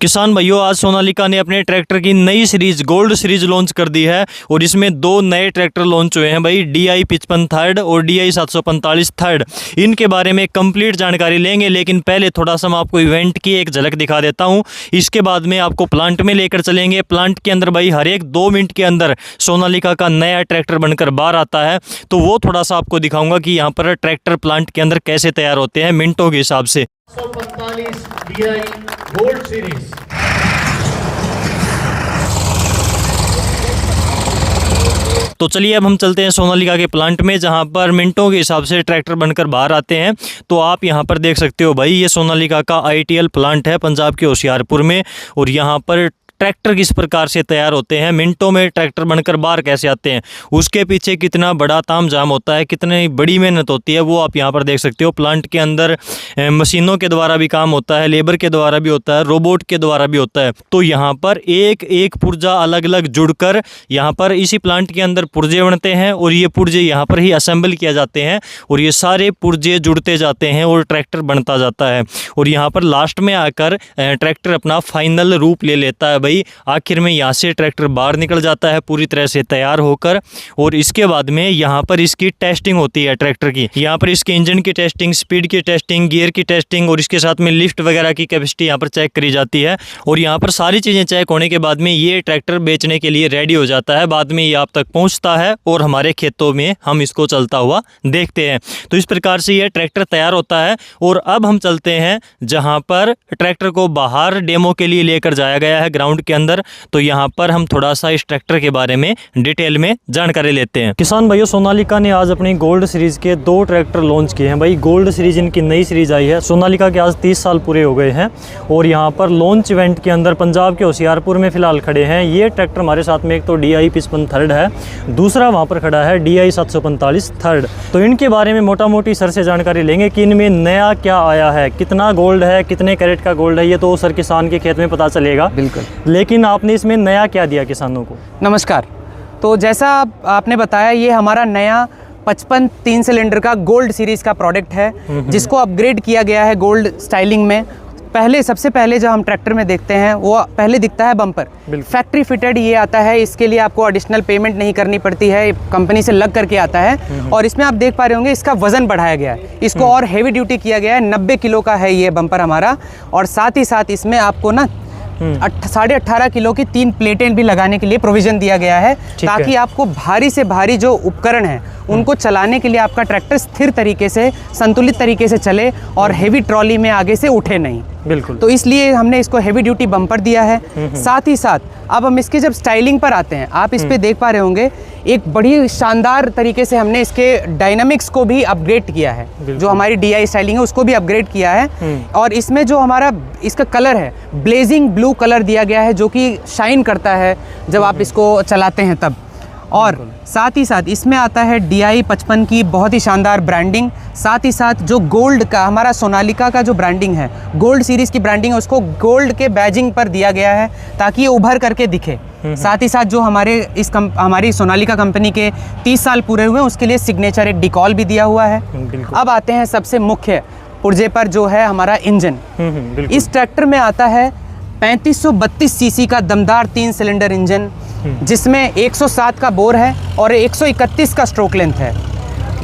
किसान भाइयों, आज सोनालिका ने अपने ट्रैक्टर की नई सीरीज गोल्ड सीरीज लॉन्च कर दी है और इसमें दो नए ट्रैक्टर लॉन्च हुए हैं भाई, DI 55 थर्ड और DI 745 थर्ड। इनके बारे में कंप्लीट जानकारी लेंगे, लेकिन पहले थोड़ा सा मैं आपको इवेंट की एक झलक दिखा देता हूं। इसके बाद में आपको प्लांट में लेकर चलेंगे। प्लांट के अंदर भाई हर एक 2 मिनट के अंदर सोनालिका का नया ट्रैक्टर बनकर बाहर आता है, तो वो थोड़ा सा आपको दिखाऊंगा कि यहाँ पर ट्रैक्टर प्लांट के अंदर कैसे तैयार होते हैं मिनटों के हिसाब से। 745 DI गोल्ड सीरीज। तो चलिए अब हम चलते हैं सोनालिका के प्लांट में, जहां पर मिनटों के हिसाब से ट्रैक्टर बनकर बाहर आते हैं। तो आप यहां पर देख सकते हो भाई, ये सोनालिका का ITL प्लांट है पंजाब के होशियारपुर में। और यहां पर ट्रैक्टर किस प्रकार से तैयार होते हैं, मिनटों में ट्रैक्टर बनकर बाहर कैसे आते हैं, उसके पीछे कितना बड़ा तामझाम होता है, कितनी बड़ी मेहनत होती है, वो आप यहां पर देख सकते हो। प्लांट के अंदर मशीनों के द्वारा भी काम होता है, लेबर के द्वारा भी होता है, रोबोट के द्वारा भी होता है। तो यहाँ पर एक एक पुर्जा अलग अलग जुड़कर यहाँ पर इसी प्लांट के अंदर पुर्जे बनते हैं और ये पुर्जे यहाँ पर ही असेंबल किया जाते हैं और ये सारे पुर्जे जुड़ते जाते हैं और ट्रैक्टर बनता जाता है। और यहाँ पर लास्ट में आकर ट्रैक्टर अपना फाइनल रूप ले लेता है भाई। आखिर में यहाँ से ट्रैक्टर बाहर निकल जाता है पूरी तरह से तैयार होकर। और इसके बाद में यहाँ पर इसकी टेस्टिंग होती है ट्रैक्टर की। यहाँ पर इसके इंजन की टेस्टिंग, स्पीड की टेस्टिंग, गियर की टेस्टिंग और इसके साथ में लिफ्ट वगैरह की कैपेसिटी यहाँ पर चेक करी जाती है। और यहाँ पर सारी चीज़ें चेक होने के बाद में ये ट्रैक्टर बेचने के लिए रेडी हो जाता है। बाद में ये आप तक पहुँचता है और हमारे खेतों में हम इसको चलता हुआ देखते हैं। तो इस प्रकार से ये ट्रैक्टर तैयार होता है। और अब हम चलते हैं जहाँ पर ट्रैक्टर को बाहर डेमो के लिए लेकर जाया गया है ग्राउंड के अंदर। तो यहाँ पर हम थोड़ा सा इस ट्रैक्टर के बारे में डिटेल में जानकारी लेते हैं। किसान भाइयों, सोनालिका ने आज अपनी गोल्ड सीरीज के 2 ट्रैक्टर लॉन्च किए हैं भाई। गोल्ड सीरीज इनकी नई सीरीज आई है। सोनालिका के आज 30 साल पूरे हो गए हैं और यहाँ पर लॉन्च इवेंट के अंदर पंजाब के होशियारपुर में फिलहाल खड़े हैं। ये ट्रैक्टर हमारे साथ में एक तो DI 55 थर्ड है, दूसरा वहाँ पर खड़ा है DI 745 थर्ड। तो इनके बारे में मोटा मोटी सर से जानकारी लेंगे कि इनमें नया क्या आया है, कितना गोल्ड है, कितने कैरेट का गोल्ड है, ये तो सर किसान के खेत में पता चलेगा। बिल्कुल। लेकिन आपने इसमें नया क्या दिया किसानों को? नमस्कार। तो जैसा आपने बताया, ये हमारा नया 55 3 सिलेंडर का गोल्ड सीरीज़ का प्रोडक्ट है, जिसको अपग्रेड किया गया है गोल्ड स्टाइलिंग में। सबसे पहले जो हम ट्रैक्टर में देखते हैं वो पहले दिखता है बम्पर, फैक्ट्री फिटेड ये आता है। इसके लिए आपको एडिशनल पेमेंट नहीं करनी पड़ती है, कंपनी से लग करके आता है। और इसमें आप देख पा रहे होंगे इसका वजन बढ़ाया गया है, इसको और हेवी ड्यूटी किया गया है। 90 किलो का है ये बम्पर हमारा। और साथ ही साथ इसमें आपको ना 18.5 किलो की 3 प्लेटें भी लगाने के लिए प्रोविज़न दिया गया है, ताकि आपको भारी से भारी जो उपकरण हैं उनको चलाने के लिए आपका ट्रैक्टर स्थिर तरीके से, संतुलित तरीके से चले और हेवी ट्रॉली में आगे से उठे नहीं। बिल्कुल। तो इसलिए हमने इसको हेवी ड्यूटी बम्पर दिया है। साथ ही साथ अब हम इसके जब स्टाइलिंग पर आते हैं, आप इस पे देख पा रहे होंगे एक बड़ी शानदार तरीके से हमने इसके डायनामिक्स को भी अपग्रेड किया है। जो हमारी DI स्टाइलिंग है उसको भी अपग्रेड किया है। और इसमें जो हमारा इसका कलर है, ब्लेजिंग ब्लू कलर दिया गया है, जो कि शाइन करता है जब आप इसको चलाते हैं तब। और साथ ही साथ इसमें आता है DI 55 की बहुत ही शानदार ब्रांडिंग। साथ ही साथ जो गोल्ड का हमारा सोनालिका का जो ब्रांडिंग है, गोल्ड सीरीज़ की ब्रांडिंग है, उसको गोल्ड के बैजिंग पर दिया गया है ताकि ये उभर करके दिखे। साथ ही साथ जो हमारी सोनालिका कंपनी के 30 साल पूरे हुए, उसके लिए सिग्नेचर एक डिकॉल भी दिया हुआ है। अब आते हैं सबसे मुख्य पुर्जे पर, जो है हमारा इंजन। इस ट्रैक्टर में आता है 3532 सीसी का दमदार 3 सिलेंडर इंजन, जिसमें 107 का बोर है और 131 का स्ट्रोक लेंथ है।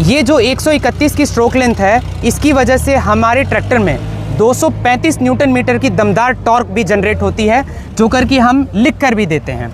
ये जो 131 की स्ट्रोक लेंथ है, इसकी वजह से हमारे ट्रैक्टर में 235 न्यूटन मीटर की दमदार टॉर्क भी जनरेट होती है, जो करके हम लिख कर भी देते हैं।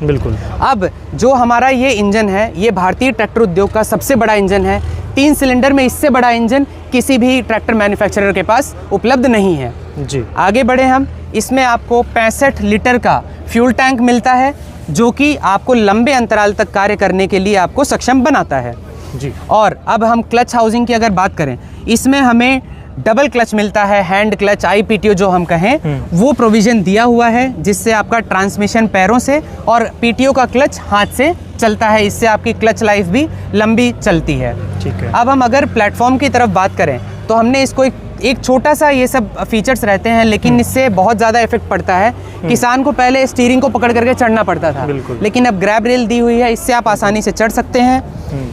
बिल्कुल। अब जो हमारा ये इंजन है, ये भारतीय ट्रैक्टर उद्योग का सबसे बड़ा इंजन है। 3 सिलेंडर में इससे बड़ा इंजन किसी भी ट्रैक्टर मैन्युफैक्चरर के पास उपलब्ध नहीं है जी। आगे बढ़े हम, इसमें आपको 65 लीटर का फ्यूल टैंक मिलता है, जो कि आपको लंबे अंतराल तक कार्य करने के लिए आपको सक्षम बनाता है जी। और अब हम क्लच हाउसिंग की अगर बात करें, इसमें हमें डबल क्लच मिलता है, हैंड क्लच, IPTO जो हम कहें, वो प्रोविज़न दिया हुआ है, जिससे आपका ट्रांसमिशन पैरों से और PTO का क्लच हाथ से चलता है। इससे आपकी क्लच लाइफ भी लंबी चलती है। ठीक है। अब हम अगर प्लेटफॉर्म की तरफ बात करें, तो हमने इसको एक छोटा सा, ये सब फीचर्स रहते हैं, लेकिन इससे बहुत ज़्यादा इफेक्ट पड़ता है। किसान को पहले स्टीयरिंग को पकड़ करके चढ़ना पड़ता था, लेकिन अब ग्रैब रेल दी हुई है, इससे आप आसानी से चढ़ सकते हैं।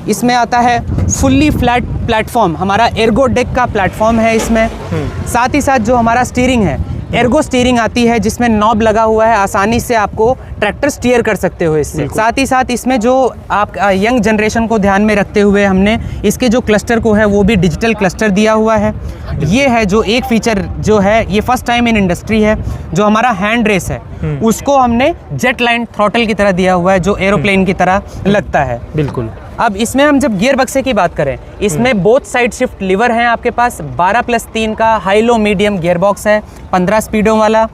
इसमें आता है फुल्ली फ्लैट प्लेटफॉर्म, हमारा एर्गो डेक का प्लेटफॉर्म है इसमें। साथ ही साथ जो हमारा स्टीयरिंग है, एर्गो स्टीयरिंग आती है जिसमें नॉब लगा हुआ है, आसानी से आपको ट्रैक्टर स्टीयर कर सकते हो इससे। साथ ही साथ इसमें जो आप यंग जनरेशन को ध्यान में रखते हुए हमने इसके जो क्लस्टर को है वो भी डिजिटल क्लस्टर दिया हुआ है। ये है जो एक फीचर जो है ये फर्स्ट टाइम इन इंडस्ट्री है, जो हमारा हैंड रेस है उसको हमने जेट लाइन थ्रॉटल की तरह दिया हुआ है, जो एरोप्लेन की तरह लगता है। बिल्कुल। अब इसमें हम जब गियर बक्से की बात करें, इसमें बोथ साइड शिफ्ट लीवर हैं आपके पास। 12+3 का high low medium gear box है, 15 स्पीडों वाला,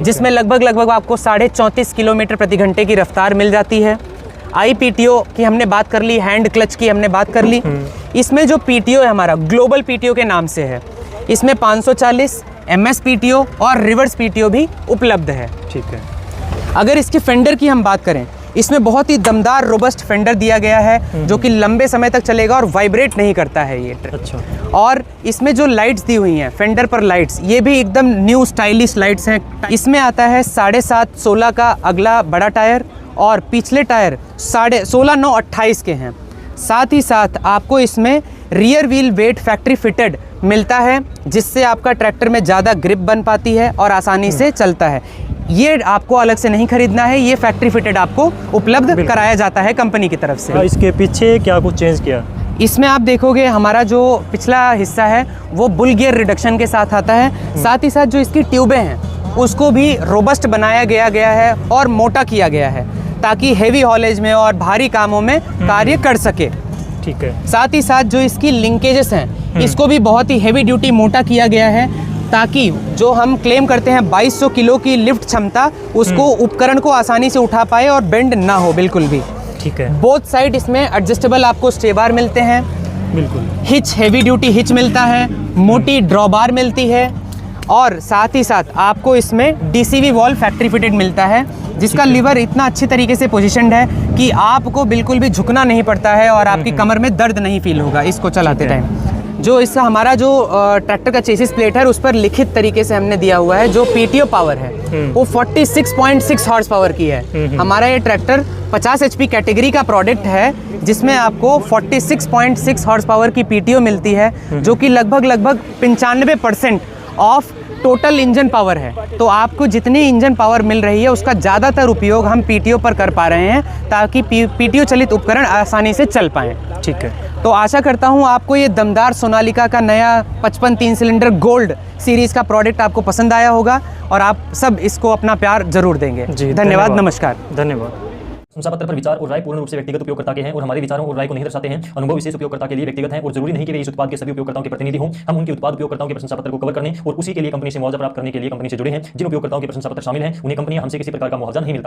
जिसमें लगभग आपको 34.5 किलोमीटर प्रति घंटे की रफ्तार मिल जाती है। IPTO की हमने बात कर ली, हैंड क्लच की हमने बात कर ली। इसमें जो PTO है हमारा ग्लोबल PTO के नाम से है, इसमें 540 MS PTO और रिवर्स PTO भी उपलब्ध है। ठीक है। अगर इसके फेंडर की हम बात करें, इसमें बहुत ही दमदार रोबस्ट फेंडर दिया गया है जो कि लंबे समय तक चलेगा और वाइब्रेट नहीं करता है ये। अच्छा। और इसमें जो लाइट्स दी हुई हैं फेंडर पर लाइट्स, ये भी एकदम न्यू स्टाइलिश लाइट्स हैं। इसमें आता है 7.5 16 का अगला बड़ा टायर और पिछले टायर 16 9 28 के हैं। साथ ही साथ आपको इसमें rear wheel weight factory fitted मिलता है, जिससे आपका ट्रैक्टर में ज़्यादा ग्रिप बन पाती है और आसानी से चलता है। ये आपको अलग से नहीं खरीदना है, ये फैक्ट्री फिटेड आपको उपलब्ध कराया जाता है कंपनी की तरफ से। इसके पीछे क्या कुछ चेंज किया? इसमें आप देखोगे हमारा जो पिछला हिस्सा है वो बुल गियर रिडक्शन के साथ आता है। साथ ही साथ जो इसकी ट्यूबें हैं उसको भी रोबस्ट बनाया गया है और मोटा किया गया है, ताकि हेवी हॉलेज में और भारी कामों में कार्य कर सके। ठीक है। साथ ही साथ जो इसकी लिंकेजेस हैं इसको भी बहुत ही हेवी ड्यूटी मोटा किया गया है, ताकि जो हम क्लेम करते हैं 2200 किलो की लिफ्ट क्षमता, उसको उपकरण को आसानी से उठा पाए और बेंड ना हो बिल्कुल भी। ठीक है। बोथ साइड इसमें एडजस्टेबल आपको स्टे बार मिलते हैं। बिल्कुल। हिच हेवी ड्यूटी हिच मिलता है, मोटी ड्रॉ बार मिलती है और साथ ही साथ आपको इसमें DCV वॉल्व फैक्ट्री फिटेड मिलता है, जिसका लीवर इतना अच्छी तरीके से पोजीशनड है कि आपको बिल्कुल भी झुकना नहीं पड़ता है और आपकी कमर में दर्द नहीं फील होगा इसको चलाते टाइम। जो इसका हमारा जो ट्रैक्टर का चेसिस प्लेट है उस पर लिखित तरीके से हमने दिया हुआ है, जो PTO पावर है वो 46.6 हॉर्स पावर की है। हमारा ये ट्रैक्टर 50 HP कैटेगरी का प्रोडक्ट है, जिसमें आपको 46.6 हॉर्स पावर की PTO मिलती है, जो कि लगभग 95% ऑफ टोटल इंजन पावर है। तो आपको जितनी इंजन पावर मिल रही है उसका ज़्यादातर उपयोग हम PTO पर कर पा रहे हैं, ताकि PTO चलित उपकरण आसानी से चल पाएँ। ठीक है। तो आशा करता हूँ आपको ये दमदार सोनालिका का नया 55 3 सिलेंडर गोल्ड सीरीज़ का प्रोडक्ट आपको पसंद आया होगा और आप सब इसको अपना प्यार जरूर देंगे। धन्यवाद, नमस्कार। धन्यवाद। शंसापत्र पर विचार और राय पूर्ण रूप से व्यक्तिगत उपयोगकर्ता के हैं और हमारे विचारों और राय को नहीं दर्शाते हैं। अनुभव विशेष उपयोगकर्ता के लिए व्यक्तिगत हैं और जरूरी नहीं कि वे इस उत्पाद के सभी उपयोगकर्ताओं के प्रतिनिधि हों। हम उनके उत्पाद उपयोगकर्ताओं के प्रशंसा पत्र को कवर करने और उसी के लिए कंपनी से मुआवजा प्राप्त करने के लिए कंपनी से जुड़े हैं। जिन उपयोगकर्ताओं के प्रशंसा पत्र शामिल हैं उन्हें कंपनी हमसे किसी प्रकार का मुआवजा नहीं मिलता।